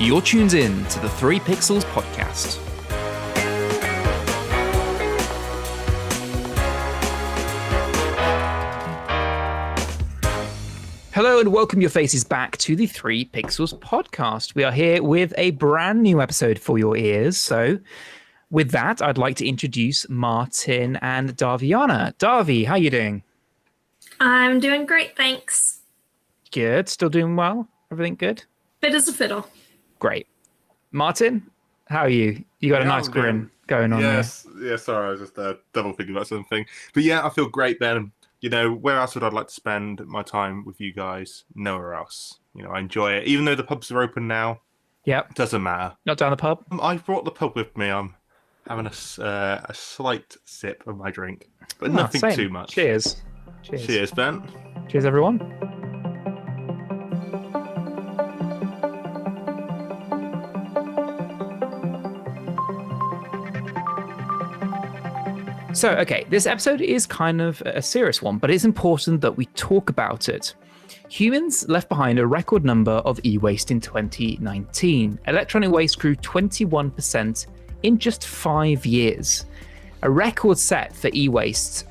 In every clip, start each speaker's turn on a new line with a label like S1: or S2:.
S1: You're tuned in to the 3 Pixels podcast. Hello and welcome your faces back to the 3 Pixels podcast. We are here with a brand new episode for your ears. So with that, I'd like to introduce Martin and Daviana. Davi, how are you doing?
S2: I'm doing great, thanks.
S1: Good. Still doing well? Everything good?
S2: Fit as a fiddle.
S1: Great. Martin, how are you? You got a nice grin going on there.
S3: Yeah, sorry, I was just double thinking about something. But yeah, I feel great, Ben. You know, where else would I like to spend my time with you guys? Nowhere else. You know, I enjoy it. Even though the pubs are open now,
S1: Yep.
S3: doesn't matter.
S1: Not down the pub?
S3: I've brought the pub with me. I'm having a slight sip of my drink, but nothing
S1: same.
S3: too much.
S1: Cheers.
S3: Cheers, Ben.
S1: Cheers, everyone. So, okay, this episode is kind of a serious one, but it's important that we talk about it. Humans left behind a record number of e-waste in 2019. Electronic waste grew 21% in just 5 years. A record set for e-waste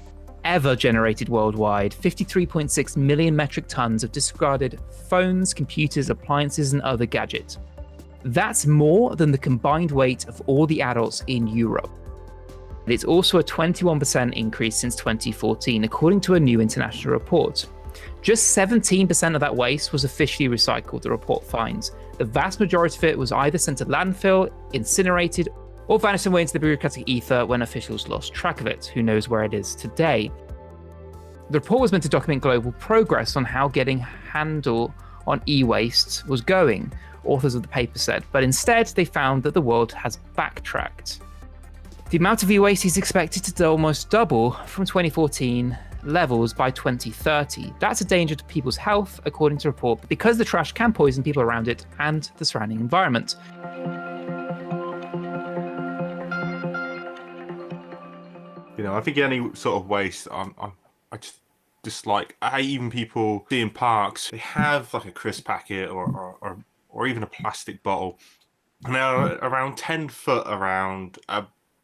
S1: ever generated worldwide, 53.6 million metric tons of discarded phones, computers, appliances, and other gadgets. That's more than the combined weight of all the adults in Europe. It's also a 21% increase since 2014, according to a new international report. Just 17% of that waste was officially recycled, the report finds. The vast majority of it was either sent to landfill, incinerated, or vanished away into the bureaucratic ether when officials lost track of it. Who knows where it is today? The report was meant to document global progress on how getting handle on e-waste was going, authors of the paper said, but instead they found that the world has backtracked. The amount of e-waste is expected to almost double from 2014 levels by 2030. That's a danger to people's health, according to the report, because the trash can poison people around it and the surrounding environment.
S3: You know, I think any sort of waste, I just dislike. I hate even people see in parks, they have like a crisp packet or even a plastic bottle. Now around 10 foot around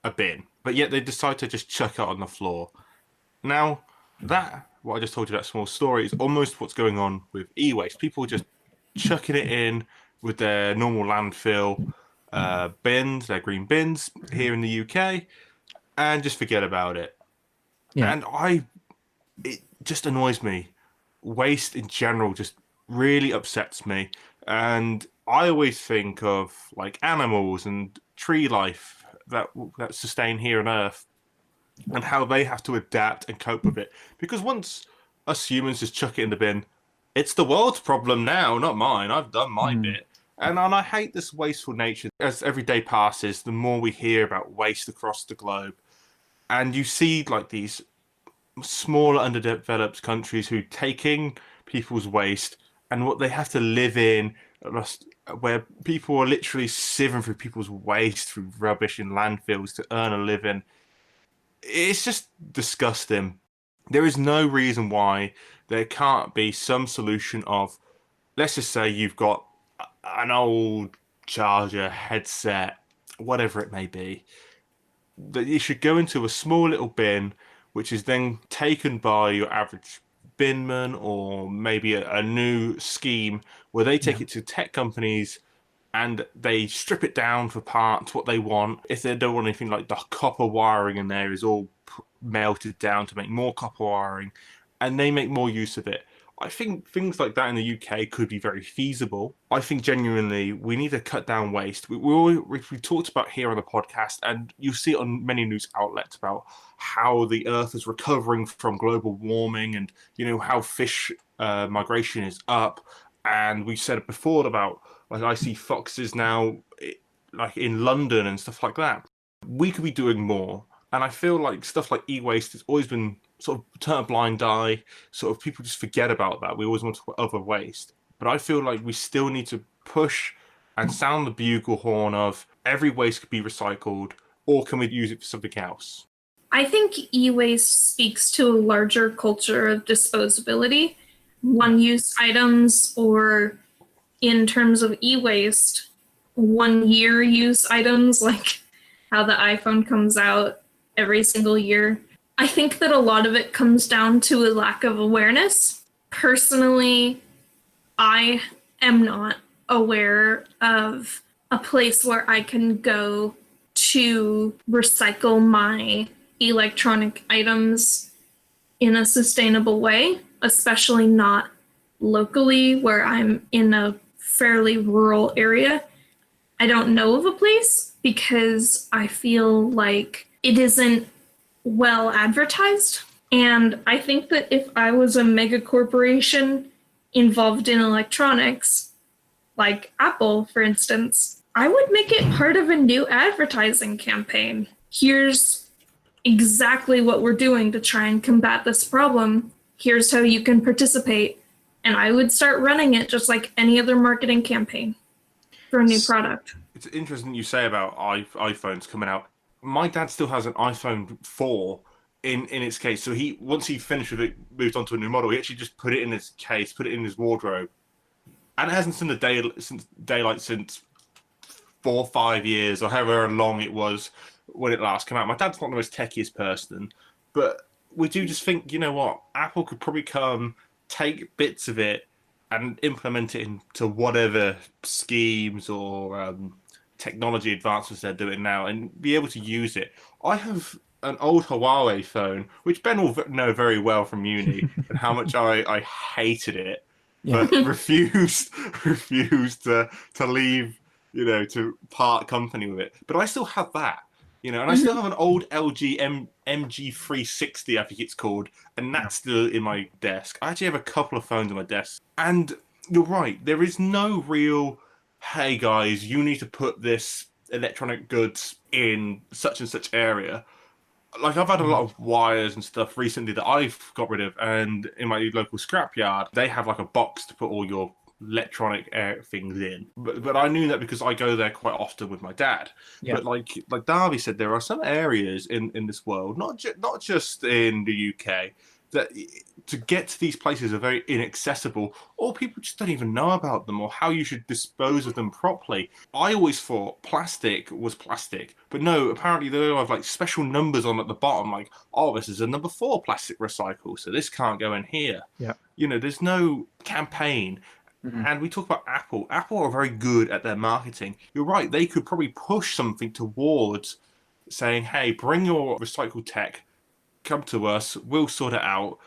S3: a bin, but yet they decide to just chuck it on the floor. Now, what I just told you, that small story, is almost what's going on with e-waste. People just chucking it in with their normal landfill bins, their green bins here in the UK, and just forget about it. Yeah. And it just annoys me. Waste in general just really upsets me. And I always think of like animals and tree life that sustain here on Earth and how they have to adapt and cope with it. Because once us humans just chuck it in the bin, it's the world's problem now, not mine. I've done my bit. And I hate this wasteful nature. As every day passes, the more we hear about waste across the globe. And you see like these smaller underdeveloped countries who taking people's waste and what they have to live in, where people are literally sieving through people's waste, through rubbish in landfills to earn a living. It's just disgusting. There is no reason why there can't be some solution of, let's just say you've got an old charger, headset, whatever it may be, that you should go into a small little bin, which is then taken by your average binman, or maybe a new scheme where they take it to tech companies and they strip it down for parts, what they want. If they don't want anything like the copper wiring in there is all melted down to make more copper wiring, and they make more use of it. I think things like that in the UK could be very feasible. I think genuinely we need to cut down waste. We talked about here on the podcast, and you see it on many news outlets about how the Earth is recovering from global warming, and you know how fish migration is up. And we said it before about like I see foxes now, like in London and stuff like that. We could be doing more, and I feel like stuff like e-waste has always been sort of turn a blind eye, sort of people just forget about that. We always want to talk about other waste. But I feel like we still need to push and sound the bugle horn of every waste could be recycled, or can we use it for something else?
S2: I think e-waste speaks to a larger culture of disposability. One-use items, or in terms of e-waste, 1 year use items, like how the iPhone comes out every single year. I think that a lot of it comes down to a lack of awareness. Personally, I am not aware of a place where I can go to recycle my electronic items in a sustainable way, especially not locally where I'm in a fairly rural area. I don't know of a place because I feel like it isn't well advertised. And I think that if I was a mega corporation involved in electronics, like Apple, for instance, I would make it part of a new advertising campaign. Here's exactly what we're doing to try and combat this problem. Here's how you can participate. And I would start running it just like any other marketing campaign for a new product.
S3: It's interesting you say about iPhones coming out. My dad still has an iPhone 4 in its case. So once he finished with it, moved on to a new model. He actually just put it in his case, put it in his wardrobe, and it hasn't seen the daylight since 4 or 5 years, or however long it was when it last came out. My dad's not the most techiest person, but we do just think, you know what, Apple could probably take bits of it and implement it into whatever schemes or technology advancements they're doing now, and be able to use it. I have an old Huawei phone, which Ben will know very well from uni, and how much I hated it,
S1: Yeah.
S3: but refused to leave, to part company with it. But I still have that, and I still have an old LG MG360, I think it's called, and that's still in my desk. I actually have a couple of phones on my desk, and you're right, there is no real, hey guys, you need to put this electronic goods in such and such area. Like, I've had a lot of wires and stuff recently that I've got rid of, and in my local scrapyard, they have like a box to put all your electronic things in. But I knew that because I go there quite often with my dad.
S1: Yeah.
S3: But like Darby said, there are some areas in this world, not just in the UK, that to get to these places are very inaccessible, or people just don't even know about them, or how you should dispose of them properly. I always thought plastic was plastic, but no, apparently they have like special numbers on at the bottom, like, oh, this is a number 4 plastic recycle, so this can't go in here.
S1: Yeah.
S3: There's no campaign. And we talk about Apple. Apple are very good at their marketing. You're right, they could probably push something towards saying, hey, bring your recycled tech, come to us, we'll sort it out.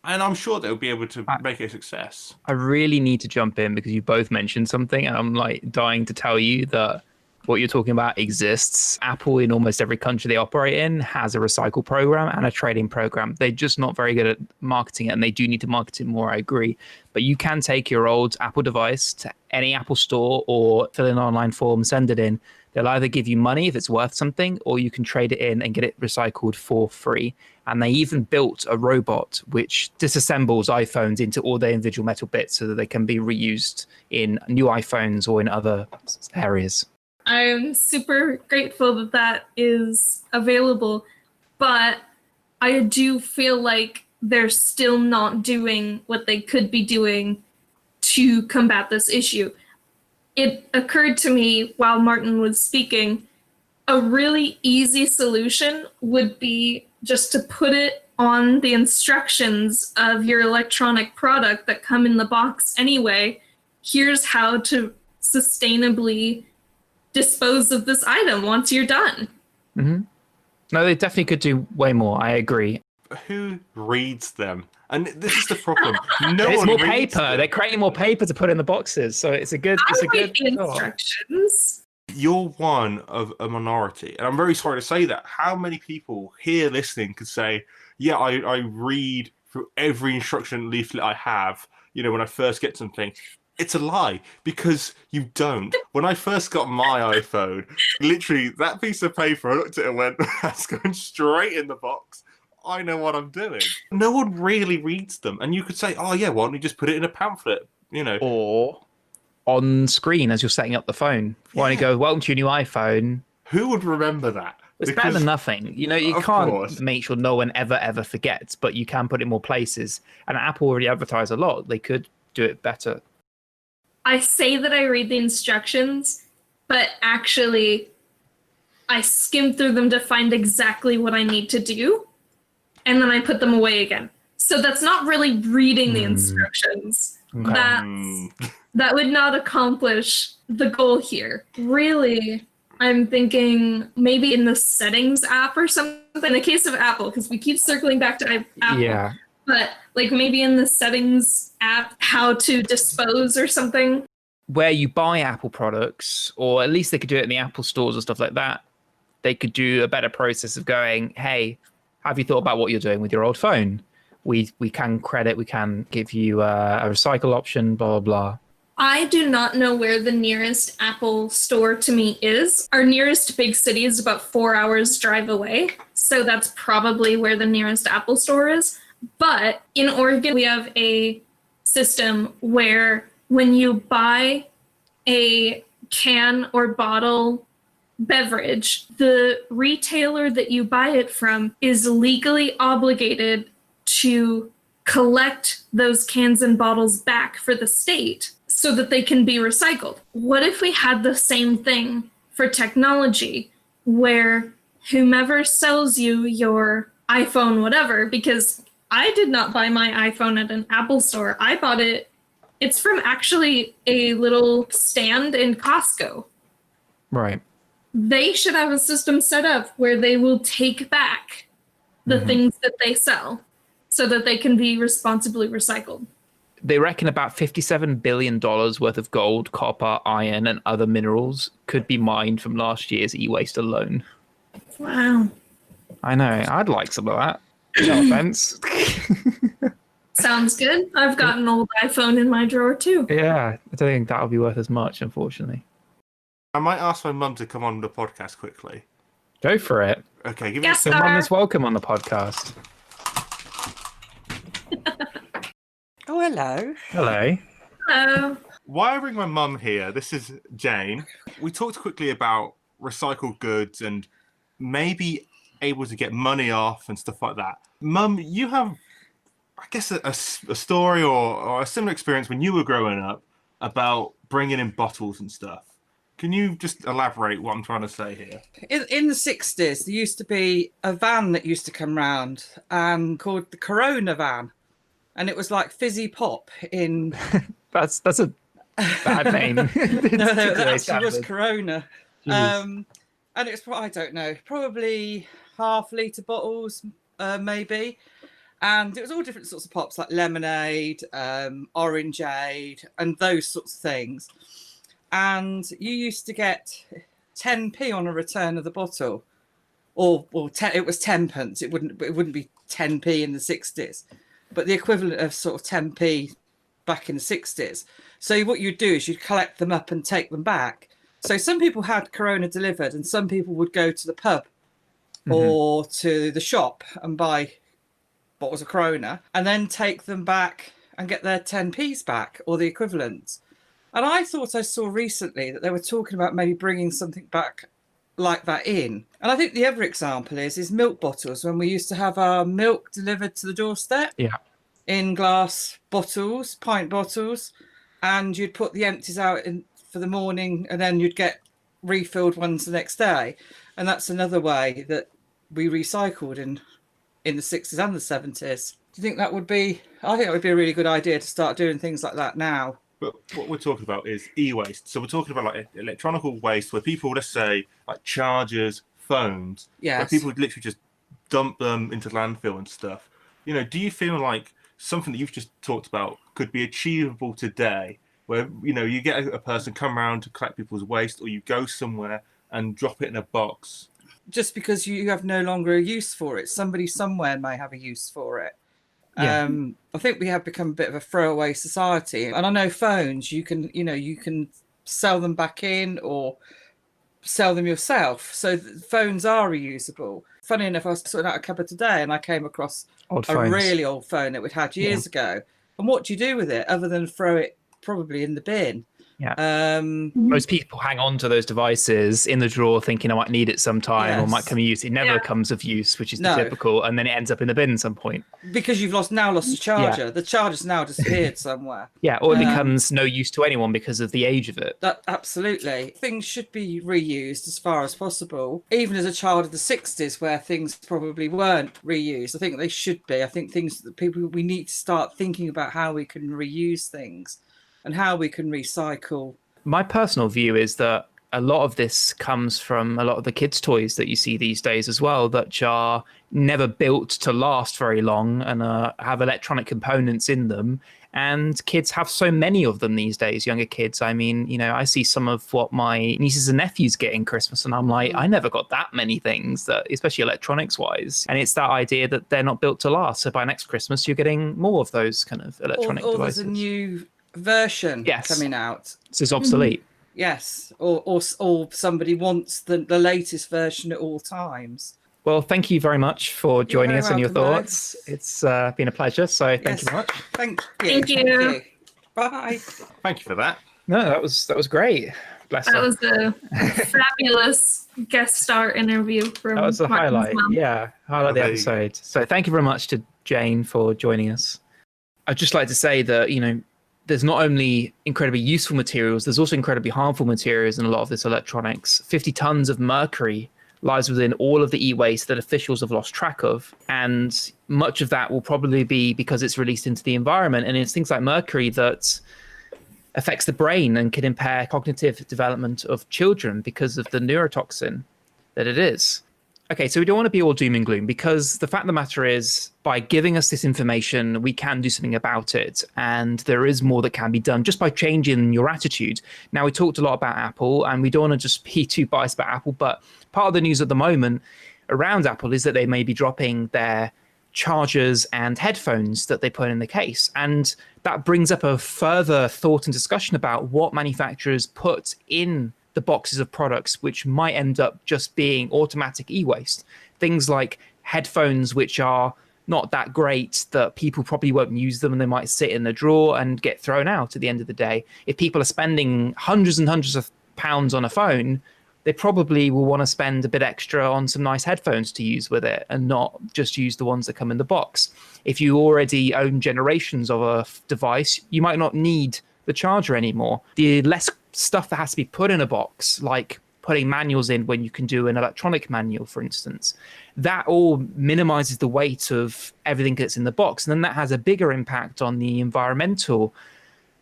S3: And I'm sure they'll be able to make it a success.
S1: I really need to jump in because you both mentioned something, and I'm like dying to tell you that what you're talking about exists. Apple, in almost every country they operate in, has a recycle program and a trading program. They're just not very good at marketing it, and they do need to market it more, I agree. But you can take your old Apple device to any Apple store or fill in an online form, send it in. They'll either give you money if it's worth something, or you can trade it in and get it recycled for free. And they even built a robot which disassembles iPhones into all their individual metal bits so that they can be reused in new iPhones or in other areas.
S2: I'm super grateful that that is available, but I do feel like they're still not doing what they could be doing to combat this issue. It occurred to me while Martin was speaking, a really easy solution would be just to put it on the instructions of your electronic product that come in the box anyway. Here's how to sustainably dispose of this item once you're done.
S1: Mm-hmm. No, they definitely could do way more. I agree.
S3: Who reads them? And this is the problem. No
S1: There's
S3: one
S1: more
S3: reads
S1: paper.
S3: them.
S1: They're creating more paper to put in the boxes, so it's a good. It's
S2: I
S1: a good.
S2: read the instructions.
S3: You're one of a minority, and I'm very sorry to say that. How many people here listening could say, "Yeah, I read through every instruction leaflet I have." When I first get something. It's a lie, because you don't. When I first got my iPhone, literally that piece of paper, I looked at it and went, that's going straight in the box. I know what I'm doing. No one really reads them. And you could say, oh yeah, why don't you just put it in a pamphlet?
S1: Or on screen as you're setting up the phone. Why don't you go, welcome to your new iPhone?
S3: Who would remember that?
S1: It's better than nothing. You can't make sure no one ever forgets, but you can put it in more places. And Apple already advertise a lot. They could do it better.
S2: I say that I read the instructions, but actually I skim through them to find exactly what I need to do, and then I put them away again. So that's not really reading the instructions.
S1: Okay.
S2: That would not accomplish the goal here. Really, I'm thinking maybe in the settings app or something. In the case of Apple, because we keep circling back to Apple.
S1: Yeah.
S2: But like maybe in the settings app, how to dispose or something.
S1: Where you buy Apple products, or at least they could do it in the Apple stores or stuff like that, they could do a better process of going, hey, have you thought about what you're doing with your old phone? We can give you a recycle option, blah, blah, blah.
S2: I do not know where the nearest Apple store to me is. Our nearest big city is about 4 hours drive away. So that's probably where the nearest Apple store is. But in Oregon, we have a system where when you buy a can or bottle beverage, the retailer that you buy it from is legally obligated to collect those cans and bottles back for the state so that they can be recycled. What if we had the same thing for technology, where whomever sells you your iPhone, whatever, because I did not buy my iPhone at an Apple store. I bought it. It's from actually a little stand in Costco.
S1: Right.
S2: They should have a system set up where they will take back the things that they sell so that they can be responsibly recycled.
S1: They reckon about $57 billion worth of gold, copper, iron, and other minerals could be mined from last year's e-waste alone.
S2: Wow.
S1: I know. I'd like some of that. No offense.
S2: Sounds good. I've got an old iPhone in my drawer too.
S1: Yeah, I don't think that'll be worth as much, unfortunately.
S3: I might ask my mum to come on the podcast quickly.
S1: Go for it.
S3: Okay, give me
S2: Yes,
S1: Your
S2: sir.
S1: mum is welcome on the podcast.
S4: Oh, hello.
S1: Hello.
S2: Hello.
S3: Why I bring my mum here, this is Jane. We talked quickly about recycled goods and maybe able to get money off and stuff like that. Mum, you have, I guess, a story or a similar experience when you were growing up about bringing in bottles and stuff. Can you just elaborate what I'm trying to say here?
S4: In the 60s, there used to be a van that used to come round and called the Corona van. And it was like fizzy pop in...
S1: That's a bad name.
S4: No, that actually was Corona. And it's, I don't know, probably half-litre bottles, maybe. And it was all different sorts of pops, like lemonade, orangeade, and those sorts of things. And you used to get 10p on a return of the bottle, or it was 10p. It wouldn't be 10p in the 60s, but the equivalent of sort of 10p back in the 60s. So what you'd do is you'd collect them up and take them back. So some people had Corona delivered, and some people would go to the pub or to the shop and buy bottles of Corona, and then take them back and get their 10p's back or the equivalent. And I thought I saw recently that they were talking about maybe bringing something back like that in. And I think the other example is milk bottles, when we used to have our milk delivered to the doorstep in glass bottles, pint bottles, and you'd put the empties out for the morning, and then you'd get refilled ones the next day. And that's another way that we recycled in the 60s and the 70s. Do you think that would be... I think it would be a really good idea to start doing things like that now.
S3: But what we're talking about is e-waste. So we're talking about like electronic waste where people, let's say, like chargers, phones, where people would literally just dump them into landfill and stuff. You know, do you feel like something that you've just talked about could be achievable today, where, you know, you get a person come around to collect people's waste, or you go somewhere and drop it in a box?
S4: Just because you have no longer a use for it. Somebody somewhere may have a use for it.
S1: Yeah.
S4: I think we have become a bit of a throwaway society. And I know phones, you can sell them back in or sell them yourself. So phones are reusable. Funny enough, I was sorting out a cupboard today and I came across a really old phone that we'd had years ago. And what do you do with it other than throw it probably in the bin?
S1: Yeah. Most people hang on to those devices in the drawer thinking I might need it sometime or might come in use. It never comes of use, which is the typical, and then it ends up in the bin at some point.
S4: Because you've lost the charger. Yeah. The charger's now disappeared somewhere.
S1: Yeah, or it becomes no use to anyone because of the age of it.
S4: Absolutely. Things should be reused as far as possible. Even as a child of the 60s where things probably weren't reused, I think they should be. I think we need to start thinking about how we can reuse things and how we can recycle.
S1: My personal view is that a lot of this comes from a lot of the kids' toys that you see these days as well, that are never built to last very long and have electronic components in them. And kids have so many of them these days, younger kids. I mean, I see some of what my nieces and nephews get in Christmas, and I'm like, I never got that many things, that, especially electronics wise. And it's that idea that they're not built to last. So by next Christmas, you're getting more of those kind of electronic devices.
S4: There's a new version coming out.
S1: This is obsolete.
S4: Yes, or somebody wants the latest version at all times.
S1: Well, thank you very much for joining us and your thoughts. It's been a pleasure. So thank you very much.
S4: Thank you.
S2: Thank you.
S4: Bye.
S3: Thank you for that.
S1: No, that was great. Bless her.
S2: Was a fabulous guest star interview from
S1: That was the highlight.
S2: Mum.
S1: Yeah, highlight of the episode. So thank you very much to Jane for joining us. I'd just like to say that, there's not only incredibly useful materials, there's also incredibly harmful materials in a lot of this electronics. 50 tons of mercury lies within all of the e-waste that officials have lost track of. And much of that will probably be because it's released into the environment. And it's things like mercury that affects the brain and can impair cognitive development of children because of the neurotoxin that it is. Okay, so we don't want to be all doom and gloom, because the fact of the matter is, by giving us this information, we can do something about it. And there is more that can be done just by changing your attitude. Now, we talked a lot about Apple, and we don't want to just be too biased about Apple, but part of the news at the moment around Apple is that they may be dropping their chargers and headphones that they put in the case. And that brings up a further thought and discussion about what manufacturers put in the boxes of products, which might end up just being automatic e-waste. Things like headphones, which are not that great, that people probably won't use them and they might sit in the drawer and get thrown out at the end of the day. If people are spending hundreds and hundreds of pounds on a phone, they probably will want to spend a bit extra on some nice headphones to use with it and not just use the ones that come in the box. If you already own generations of a device, you might not need the charger anymore. The less stuff that has to be put in a box, like putting manuals in when you can do an electronic manual, for instance, that all minimizes the weight of everything that's in the box. And then that has a bigger impact on the environmental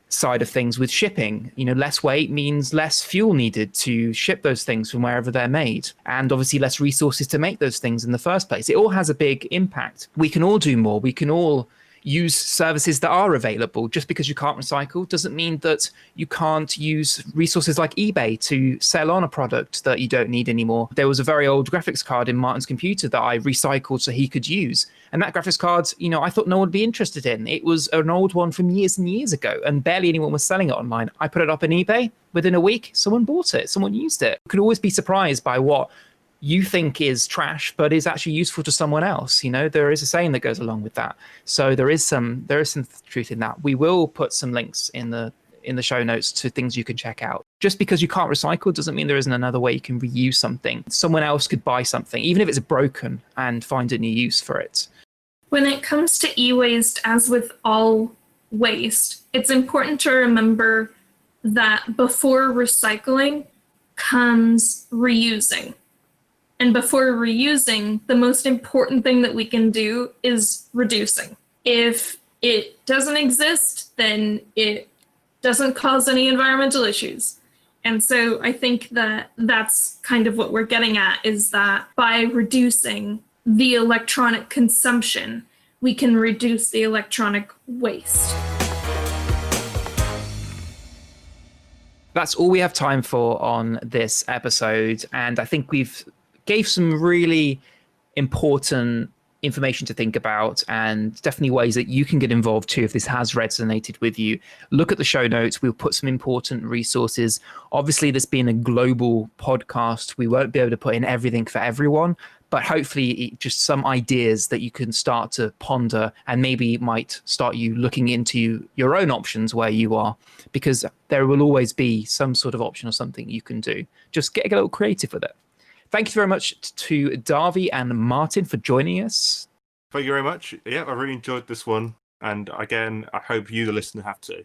S1: side of things with shipping. Less weight means less fuel needed to ship those things from wherever they're made, and obviously less resources to make those things in the first place. It all has a big impact. We can all do more. We can all use services that are available. Just because you can't recycle doesn't mean that you can't use resources like eBay to sell on a product that you don't need anymore. There was a very old graphics card in Martin's computer that I recycled so he could use. And that graphics card, I thought no one would be interested in. It was an old one from years and years ago, and barely anyone was selling it online. I put it up on eBay. Within a week, someone bought it. Someone used it. You could always be surprised by what you think is trash, but is actually useful to someone else. There is a saying that goes along with that. So there is some truth in that. We will put some links in the show notes to things you can check out. Just because you can't recycle doesn't mean there isn't another way you can reuse something. Someone else could buy something, even if it's broken, and find a new use for it.
S2: When it comes to e-waste, as with all waste, it's important to remember that before recycling comes reusing. And before reusing, the most important thing that we can do is reducing. If it doesn't exist, then it doesn't cause any environmental issues. And so I think that that's kind of what we're getting at, is that by reducing the electronic consumption, we can reduce the electronic waste.
S1: That's all we have time for on this episode. And I think we've gave some really important information to think about, and definitely ways that you can get involved too if this has resonated with you. Look at the show notes. We'll put some important resources. Obviously, this being a global podcast, we won't be able to put in everything for everyone, but hopefully just some ideas that you can start to ponder, and maybe might start you looking into your own options where you are, because there will always be some sort of option or something you can do. Just get a little creative with it. Thank you very much to Darby and Martin for joining us.
S3: Thank you very much. Yeah, I really enjoyed this one. And again, I hope you, the listener, have too.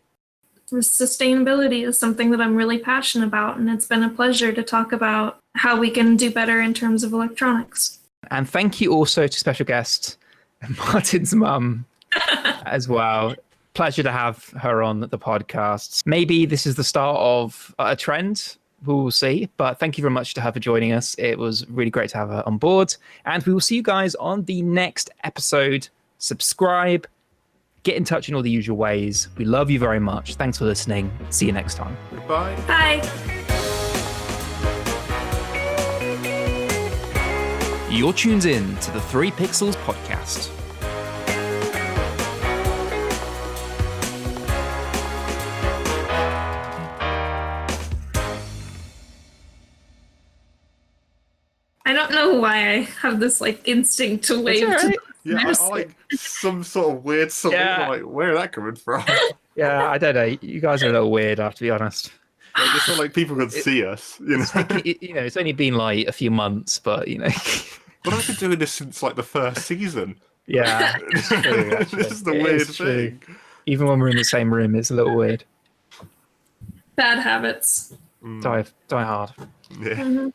S2: Sustainability is something that I'm really passionate about, and it's been a pleasure to talk about how we can do better in terms of electronics.
S1: And thank you also to special guest Martin's mum as well. Pleasure to have her on the podcast. Maybe this is the start of a trend. We will see. But thank you very much to her for joining us. It was really great to have her on board. And we will see you guys on the next episode. Subscribe, get in touch in all the usual ways. We love you very much. Thanks for listening. See you next time.
S3: Goodbye.
S2: Bye.
S1: You're tuned in to the 3 Pixels podcast.
S2: I don't know why I have this like instinct to wave to
S3: Yeah, I like some sort of weird something.
S1: Yeah.
S3: Like, where is that coming from?
S1: Yeah, I don't know. You guys are a little weird, I have to be honest.
S3: Like, it's not like people could see us, you know.
S1: It's only been like a few months, but you know.
S3: But I've been doing this since like the first season.
S1: Yeah, it's true, actually.
S3: This is the
S1: It
S3: weird
S1: is true.
S3: thing.
S1: Even when we're in the same room, it's a little weird.
S2: bad habits.
S1: Die hard.
S3: Yeah.
S2: Mhm.